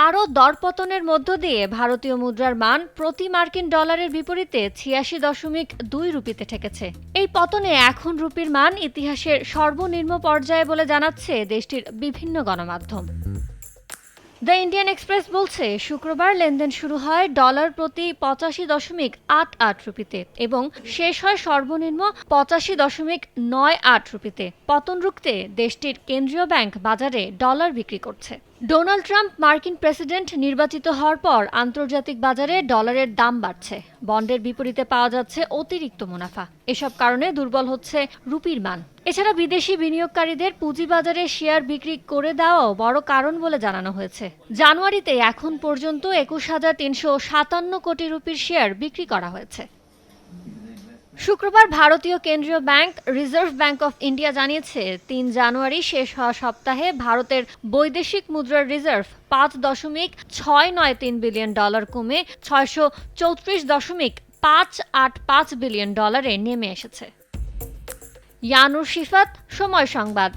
আরও দরপতনের মধ্য দিয়ে ভারতীয় মুদ্রার মান প্রতি মার্কিন ডলারের বিপরীতে ৮৬.২ রুপিতে ঠেকেছে। এই পতনে এখন রুপির মান ইতিহাসের সর্বনিম্ন পর্যায়ে বলে জানাচ্ছে দেশটির বিভিন্ন গণমাধ্যম। দ্য ইন্ডিয়ান এক্সপ্রেস বলছে, শুক্রবার লেনদেন শুরু হয় ডলার প্রতি ৮৫.৮৮ রুপিতে এবং শেষ হয় সর্বনিম্ন ৮৫.৯৮ রুপিতে। পতন রুখতে দেশটির কেন্দ্রীয় ব্যাংক বাজারে ডলার বিক্রি করছে। ডোনাল্ড ট্রাম্প মার্কিন প্রেসিডেন্ট নির্বাচিত হওয়ার পর আন্তর্জাতিক বাজারে ডলারের দাম বাড়ছে, বন্ডের বিপরীতে পাওয়া যাচ্ছে অতিরিক্ত মুনাফা। এসব কারণে দুর্বল হচ্ছে রুপির মান। এছাড়া বিদেশি বিনিয়োগকারীদের পুঁজিবাজারে শেয়ার বিক্রি করে দেওয়াও বড় কারণ বলে জানানো হয়েছে। জানুয়ারিতে এখন পর্যন্ত ২১,৩৫৭ কোটি রুপির শেয়ার বিক্রি করা হয়েছে। শুক্রবার ভারতীয় কেন্দ্রীয় bank reserve bank of India জানিয়েছে, ৩ জানুয়ারি শেষ হওয়া সপ্তাহে ভারতের বৈদেশিক মুদ্রার রিজার্ভ ৫.৬৯৩ বিলিয়ন ডলার কমে ৬৩.৫৮৫ বিলিয়ন ডলারে নেমে এসেছে। ইয়ানুর শিফাত, সময় সংবাদ।